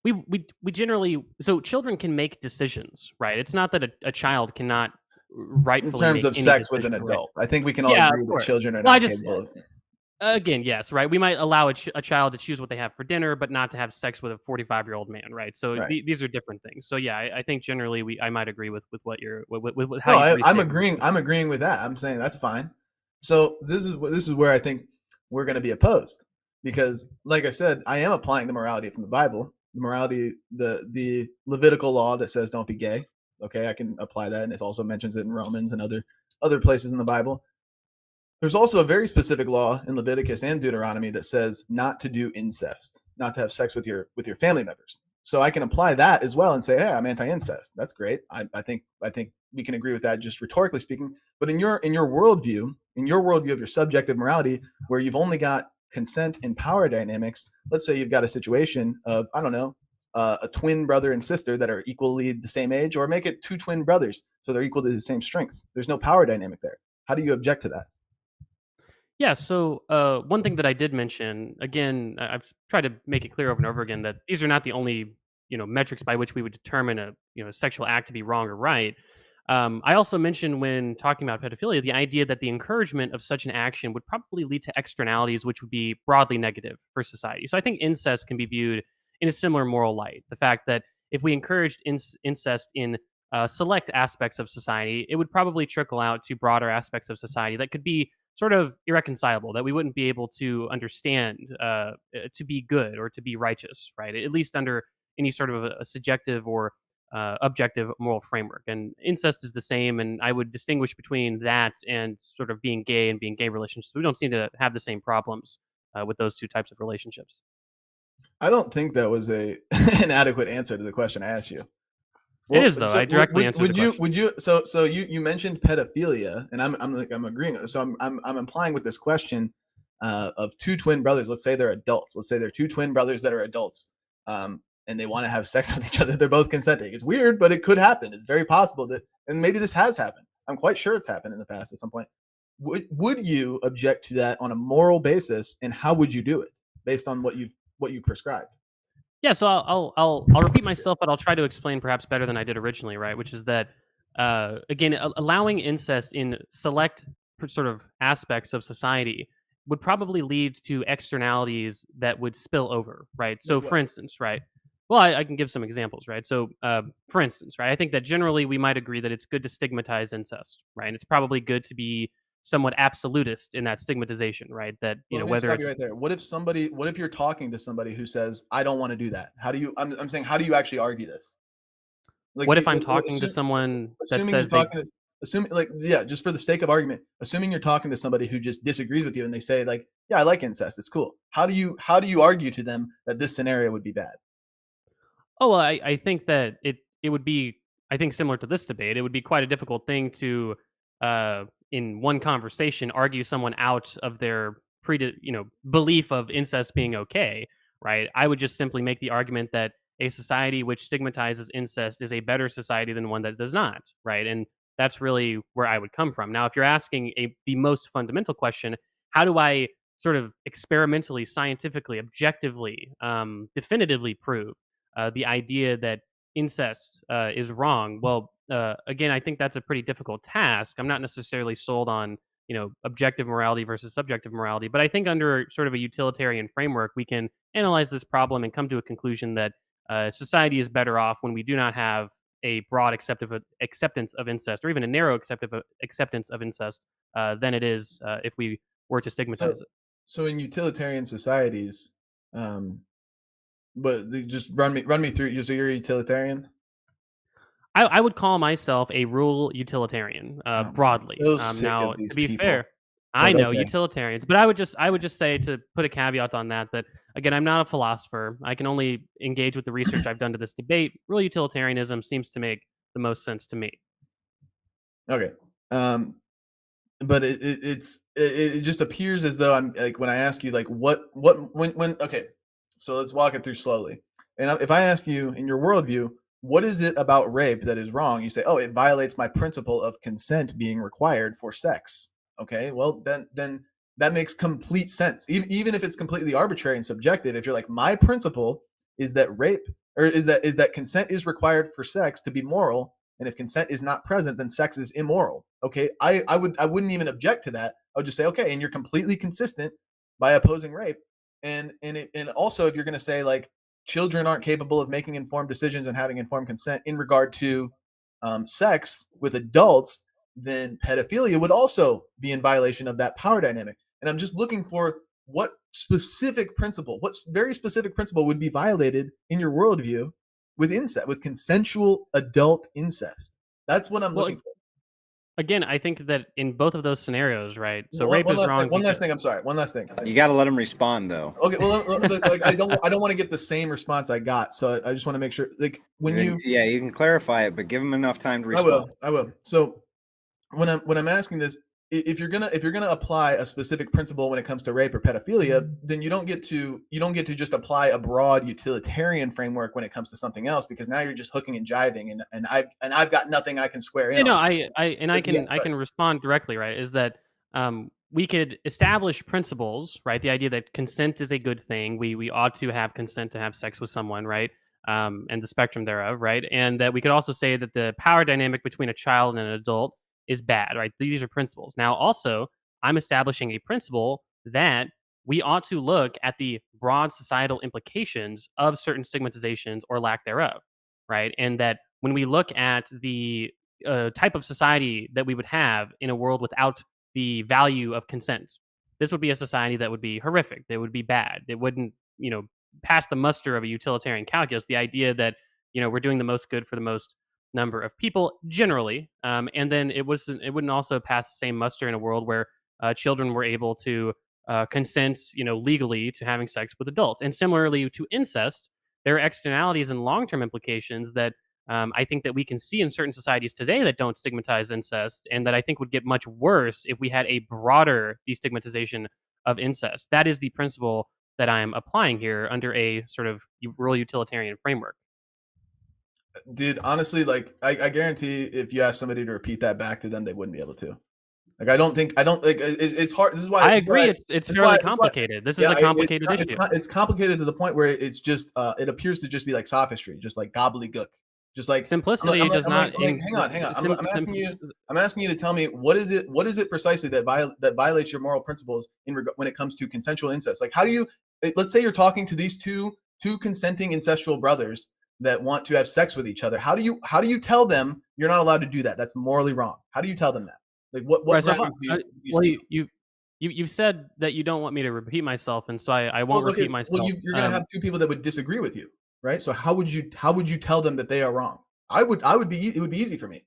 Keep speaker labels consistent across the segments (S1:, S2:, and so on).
S1: we generally, so children can make decisions, right? It's not that a child cannot
S2: In
S1: rightfully
S2: terms
S1: make
S2: of
S1: any
S2: sex with an
S1: decision, right?
S2: adult, I think we can all
S1: Yeah, of
S2: agree that
S1: course.
S2: children are
S1: Well, I
S2: not
S1: just
S2: capable of.
S1: again, yes, right. We might allow a child to choose what they have for dinner, but not to have sex with a 45-year-old man, right? So
S2: Right.
S1: these are different things. So yeah, I think generally I might agree with what you're with how
S2: No,
S1: you've
S2: I'm
S1: restated
S2: agreeing.
S1: it.
S2: I'm agreeing with that. I'm saying that's fine. So this is where I think we're going to be opposed, because, like I said, I am applying the morality from the Bible, the morality, the Levitical law that says don't be gay. Okay, I can apply that, and it also mentions it in Romans and other places in the Bible. There's also a very specific law in Leviticus and Deuteronomy that says not to do incest, not to have sex with your family members. So I can apply that as well and say, hey, I'm anti-incest. That's great. I think we can agree with that, just rhetorically speaking. But in your worldview of your subjective morality, where you've only got consent and power dynamics, let's say you've got a situation of, I don't know, a twin brother and sister that are equally the same age, or make it two twin brothers so they're equal to the same strength. There's no power dynamic there. How do you object to that?
S1: Yeah. So one thing that I did mention again, I've tried to make it clear over and over again that these are not the only metrics by which we would determine a sexual act to be wrong or right. I also mentioned when talking about pedophilia the idea that the encouragement of such an action would probably lead to externalities which would be broadly negative for society. So I think incest can be viewed in a similar moral light. The fact that if we encouraged incest in select aspects of society, it would probably trickle out to broader aspects of society that could be sort of irreconcilable, that we wouldn't be able to understand to be good or to be righteous, right? At least under any sort of a subjective or objective moral framework. And incest is the same, and I would distinguish between that and sort of being gay and being gay relationships. We don't seem to have the same problems with those two types of relationships.
S2: I don't think that was a an adequate answer to the question I asked you.
S1: It
S2: Well,
S1: is though.
S2: so
S1: I directly answered the question.
S2: would you so you mentioned pedophilia, and I'm agreeing. So I'm implying with this question of two twin brothers. Let's say they're adults. Let's say they're two twin brothers that are adults, and they want to have sex with each other. They're both consenting. It's weird, but it could happen. It's very possible that, and maybe this has happened. I'm quite sure it's happened in the past at some point. Would you object to that on a moral basis, and how would you do it based on what you prescribed?
S1: Yeah, so I'll repeat myself, but I'll try to explain perhaps better than I did originally, right? Which is that again, allowing incest in select sort of aspects of society would probably lead to externalities that would spill over, right?
S2: Like
S1: So, for
S2: what?
S1: instance, right? Well, I can give some examples, right? So, for instance, right? I think that generally we might agree that it's good to stigmatize incest, right? And it's probably good to be somewhat absolutist in that stigmatization, right? That
S2: Well, let me
S1: whether
S2: stop
S1: it's
S2: you right there. What if you're talking to somebody who says, I don't want to do that? I'm saying, how do you actually argue this? Like,
S1: what if I'm talking to someone that
S2: assuming you're
S1: says they
S2: talking to, assuming, like, yeah, just for the sake of argument, assuming you're talking to somebody who just disagrees with you and they say, like, yeah, I like incest. It's cool. How do you argue to them that this scenario would be bad?
S1: Oh, well, I think that it would be, I think, similar to this debate. It would be quite a difficult thing to in one conversation argue someone out of their belief of incest being okay, right? I would just simply make the argument that a society which stigmatizes incest is a better society than one that does not, right? And that's really where I would come from. Now, if you're asking the most fundamental question, how do I sort of experimentally, scientifically, objectively, definitively prove the idea that incest is wrong? Well, again, I think that's a pretty difficult task. I'm not necessarily sold on objective morality versus subjective morality, but I think under sort of a utilitarian framework, we can analyze this problem and come to a conclusion that society is better off when we do not have a broad acceptance of incest, or even a narrow acceptance of incest, than it is if we were to
S2: So,
S1: stigmatize it.
S2: so in utilitarian societies, um, but just run me through. So you're a utilitarian.
S1: I would call myself a rural utilitarian,
S2: Oh man, I'm
S1: broadly.
S2: so sick
S1: Now,
S2: of
S1: to
S2: these
S1: be fair,
S2: people.
S1: I
S2: But
S1: know
S2: okay.
S1: utilitarians, but I would just say, to put a caveat on that, that again, I'm not a philosopher. I can only engage with the research I've done to this debate. Rural utilitarianism seems to make the most sense to me.
S2: Okay. Um, but it just appears as though I'm like, when I ask you, like, what when okay, so let's walk it through slowly. And if I ask you, in your worldview, what is it about rape that is wrong? You say, oh, it violates my principle of consent being required for sex. Okay, well, then that makes complete sense. Even if it's completely arbitrary and subjective, if you're like, my principle is that rape or is that consent is required for sex to be moral, and if consent is not present, then sex is immoral. Okay, I wouldn't even object to that. I would just say, okay, and you're completely consistent by opposing rape, and also if you're going to say like children aren't capable of making informed decisions and having informed consent in regard to sex with adults, then pedophilia would also be in violation of that power dynamic. And I'm just looking for what very specific principle would be violated in your worldview with incest, with consensual adult incest. That's what I'm looking
S1: Well,
S2: for.
S1: again, I think that in both of those scenarios, right? So
S2: One,
S1: rape
S2: one
S1: is
S2: last thing.
S1: wrong
S2: One
S1: because
S2: last thing. I'm sorry. One last thing.
S3: You got to let them respond, though.
S2: Okay. Well, like I don't want to get the same response I got, so I just want to make sure. Like when you,
S3: Yeah, you can clarify it, but give them enough time to
S2: I
S3: respond.
S2: will. I will. So when I'm asking this, if you're gonna apply a specific principle when it comes to rape or pedophilia, then you don't get to just apply a broad utilitarian framework when it comes to something else, because now you're just hooking and jiving, and I've got nothing I can square in
S1: you know,
S2: on.
S1: I
S2: Yeah,
S1: can I
S2: but
S1: can respond directly, right? Is that we could establish principles, right? The idea that consent is a good thing. We ought to have consent to have sex with someone, right? And the spectrum thereof, right? And that we could also say that the power dynamic between a child and an adult is bad, right? These are principles. Now, also, I'm establishing a principle that we ought to look at the broad societal implications of certain stigmatizations or lack thereof, right? And that when we look at the type of society that we would have in a world without the value of consent, this would be a society that would be horrific. That would be bad. It wouldn't, pass the muster of a utilitarian calculus. The idea that we're doing the most good for the most number of people generally, and then it wouldn't also pass the same muster in a world where children were able to consent, legally to having sex with adults. And similarly to incest, there are externalities and long term implications that I think that we can see in certain societies today that don't stigmatize incest, and that I think would get much worse if we had a broader destigmatization of incest. That is the principle that I'm applying here under a sort of rural utilitarian framework.
S2: dude, honestly, like I guarantee if you ask somebody to repeat that back to them, they wouldn't be able to. Like I don't like it's hard. This is why.
S1: I
S2: This is why.
S1: agree. It's
S2: This is why.
S1: fairly
S2: This is why.
S1: complicated. This is
S2: Yeah,
S1: a complicated issue.
S2: it's complicated to the point where it's just it appears to just be like sophistry, just like gobbledygook, just like
S1: Simplicity does not.
S2: hang on. I'm asking you to tell me what is it precisely that violates your moral principles when it comes to consensual incest. Like how do you let's say you're talking to these two consenting incestual brothers that want to have sex with each other. How do you tell them you're not allowed to do that? That's morally wrong. How do you tell them that? Like what
S1: Right. So,
S2: grounds do you
S1: well,
S2: speak on?
S1: you've said that you don't want me to repeat myself, and so I won't
S2: Well, okay.
S1: repeat
S2: Well,
S1: myself.
S2: you're gonna have two people that would disagree with you, right? So how would you tell them that they are wrong? I would be it would be easy for me.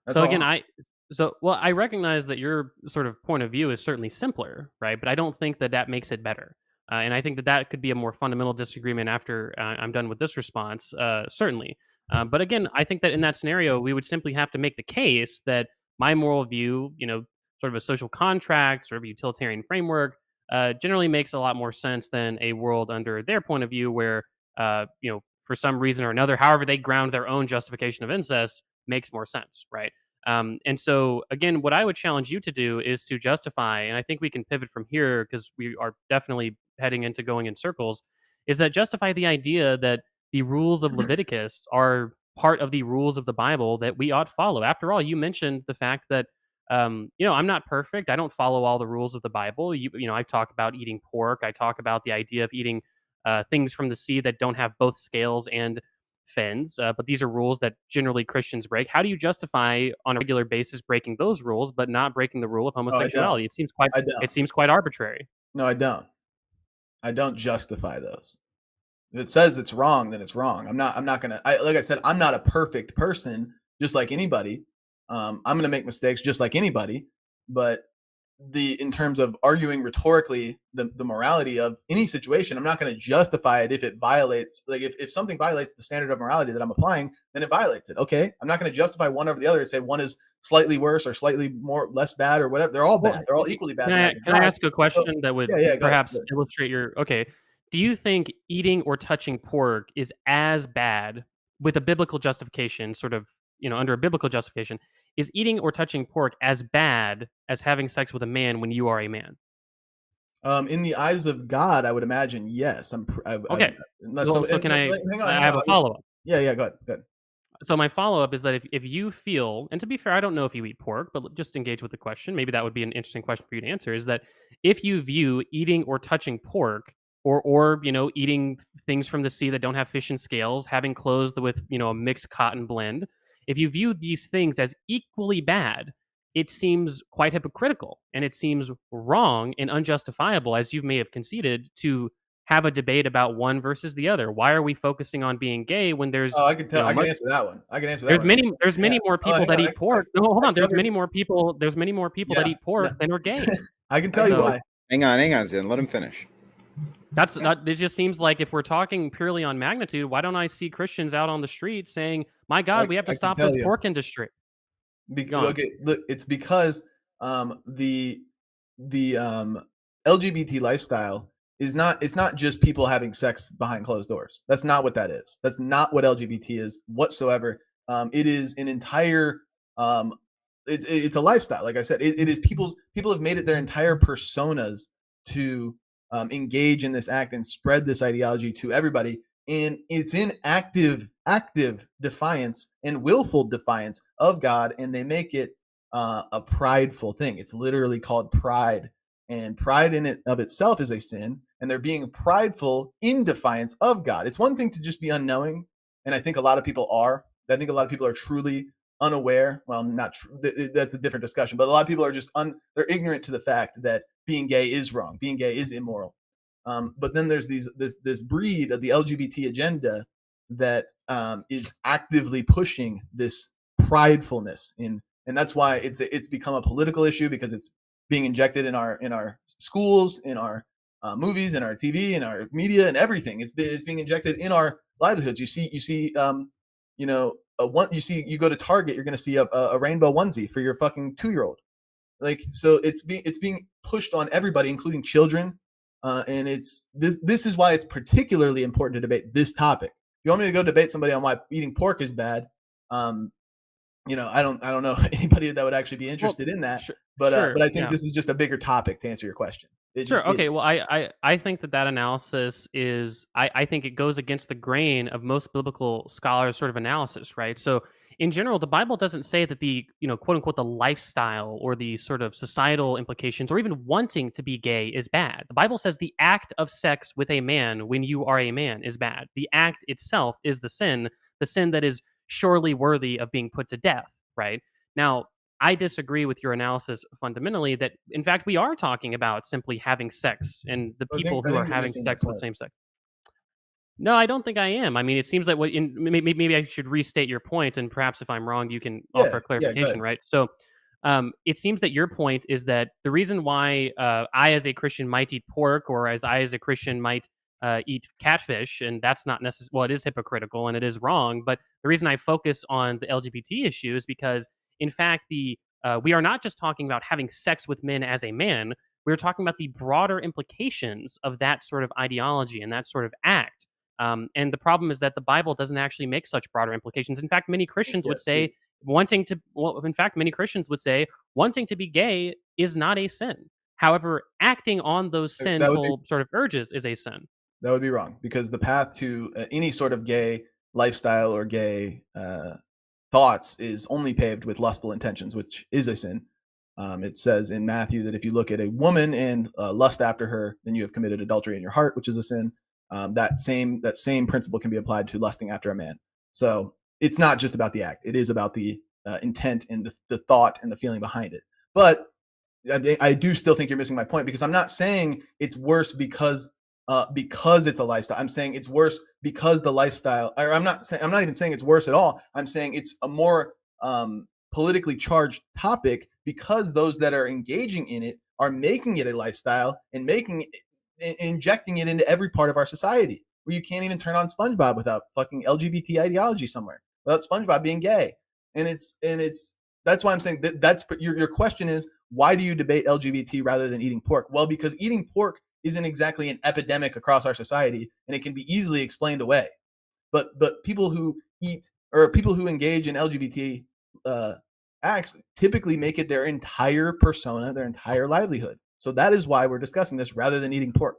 S2: That's
S1: So
S2: all.
S1: again, I recognize that your sort of point of view is certainly simpler, right? But I don't think that that makes it better. And I think that that could be a more fundamental disagreement after I'm done with this response, certainly. But again, I think that in that scenario, we would simply have to make the case that my moral view, sort of a social contract, sort of a utilitarian framework, generally makes a lot more sense than a world under their point of view where, for some reason or another, however they ground their own justification of incest, makes more sense, right? And so, again, what I would challenge you to do is to justify, and I think we can pivot from here because we are definitely heading into going in circles, is that justify the idea that the rules of Leviticus are part of the rules of the Bible that we ought follow. After all, you mentioned the fact that, I'm not perfect. I don't follow all the rules of the Bible. I talk about eating pork. I talk about the idea of eating things from the sea that don't have both scales and fins, but these are rules that generally Christians break. How do you justify on a regular basis breaking those rules, but not breaking the rule of
S2: No, I don't.
S1: homosexuality?
S2: I
S1: It
S2: don't.
S1: seems quite arbitrary.
S2: No, I don't. I don't justify those. If it says it's wrong, then it's wrong. I'm not gonna. Like I said, I'm not a perfect person, just like anybody. I'm gonna make mistakes, just like anybody. But in terms of arguing rhetorically the morality of any situation, I'm not going to justify it if it violates, like if something violates the standard of morality that I'm applying, then it violates it. Okay, I'm not going to justify one over the other and say one is slightly worse or slightly more less bad or whatever. They're all
S1: Well,
S2: bad. They're all equally bad
S1: can
S2: in the
S1: I
S2: eyes of
S1: can I
S2: God.
S1: ask a
S2: So
S1: question that would
S2: yeah, yeah, go ahead. Go
S1: perhaps
S2: ahead.
S1: illustrate your okay? Do you think eating or touching pork is as bad with a biblical justification, sort of, under a biblical justification, is eating or touching pork as bad as having sex with a man when you are a man?
S2: In the eyes of God, I would imagine yes.
S1: Okay. So can I?
S2: Hang on,
S1: I
S2: hang
S1: have
S2: on.
S1: a follow up.
S2: Yeah, go ahead, go ahead.
S1: So my follow up is that if you feel, and to be fair, I don't know if you eat pork, but just engage with the question. Maybe that would be an interesting question for you to answer. Is that if you view eating or touching pork, or eating things from the sea that don't have fish and scales, having clothes with a mixed cotton blend, if you view these things as equally bad, it seems quite hypocritical and it seems wrong and unjustifiable, as you may have conceded, to have a debate about one versus the other. Why are we focusing on being gay when there's
S2: Oh, I can tell. I can
S1: much
S2: answer that one. I can answer that one.
S1: there's
S2: Yeah.
S1: many more
S2: Oh,
S1: people
S2: hang
S1: that
S2: on.
S1: eat pork. No, hold
S2: I
S1: on.
S2: covered.
S1: There's many more people that
S2: Yeah.
S1: eat pork than are gay.
S2: I can tell you
S1: So
S2: why.
S3: Hang on, Zen. Let him finish.
S1: that's not. It just seems like if we're talking purely on magnitude, why don't I see Christians out on the street saying, "My God, we have to
S2: I can
S1: stop
S2: tell
S1: this
S2: you.
S1: pork industry"? Gone.
S2: Okay, look, it's because the LGBT lifestyle is not. It's not just people having sex behind closed doors. That's not what that is. That's not what LGBT is whatsoever. It is an entire. Um, it's a lifestyle. Like I said, it is people have made it their entire personas to engage in this act and spread this ideology to everybody, and it's in active defiance and willful defiance of God, and they make it a prideful thing. It's literally called pride, and pride in it of itself is a sin, and they're being prideful in defiance of God. It's one thing to just be unknowing, and I think a lot of people are. I think a lot of people are truly unaware. Well, not true. That's a different discussion. But a lot of people are just they're ignorant to the fact that being gay is wrong. Being gay is immoral. But then there's this breed of the LGBT agenda that is actively pushing this pridefulness in, and that's why it's become a political issue, because it's being injected in our schools, in our movies, in our TV, in our media, and everything. It's being injected in our livelihoods. You go to Target, you're going to see a rainbow onesie for your fucking 2-year-old. Like, so it's being pushed on everybody, including children, and it's this is why it's particularly important to debate this topic. If you want me to go debate somebody on why eating pork is bad, I don't know anybody that would actually be
S1: Well,
S2: interested in that.
S1: sure,
S2: But I think
S1: yeah.
S2: this is just a bigger topic to answer your question.
S1: Sure.
S2: It
S1: Okay.
S2: is.
S1: Well, I think that analysis is, I think it goes against the grain of most biblical scholars' sort of analysis, right? So, in general, the Bible doesn't say that the quote unquote the lifestyle or the sort of societal implications or even wanting to be gay is bad. The Bible says the act of sex with a man when you are a man is bad. The act itself is the sin that is surely worthy of being put to death, right? Now, I disagree with your analysis fundamentally that, in fact, we are talking about simply having sex and the people
S2: I
S1: who are
S2: think you're
S1: having
S2: missing my
S1: sex with
S2: point.
S1: same sex. No, I don't think I am. I mean, it seems like maybe I should restate your point, and perhaps if I'm wrong, you can offer a
S2: Yeah, go
S1: clarification,
S2: ahead.
S1: right? So, it seems that your point is that the reason why I, as a Christian, might eat pork, or as I, as a Christian, might eat catfish, and that's not necessarily, well, it is hypocritical and it is wrong. But the reason I focus on the LGBT issue is because, in fact, we are not just talking about having sex with men as a man. We're talking about the broader implications of that sort of ideology and that sort of act. And the problem is that the Bible doesn't actually make such broader implications. In fact, many Christians would
S2: Yes,
S1: say in fact, many Christians would say wanting to be gay is not a sin. However, acting on those
S2: that would be
S1: sinful sort of urges is a sin.
S2: wrong, because the path to any sort of gay lifestyle or gay thoughts is only paved with lustful intentions, which is a sin. It says in Matthew that if you look at a woman and lust after her, then you have committed adultery in your heart, which is a sin. That same principle can be applied to lusting after a man. So it's not just about the act; it is about the intent and the thought and the feeling behind it. But I do still think you're missing my point, because I'm not saying it's worse because it's a lifestyle. I'm saying it's worse because the lifestyle. Or I'm not even saying it's worse at all. I'm saying it's a more politically charged topic, because those that are engaging in it are making it a lifestyle and injecting it into every part of our society. Where you can't even turn on SpongeBob without fucking LGBT ideology somewhere, without SpongeBob being gay. And it's that's why I'm saying that's your question is, why do you debate LGBT rather than eating pork? Well, because eating pork isn't exactly an epidemic across our society, and it can be easily explained away. But people who eat, or people who engage in LGBT uh, acts, typically make it their entire persona, their entire livelihood. So that is why we're discussing this rather than eating pork.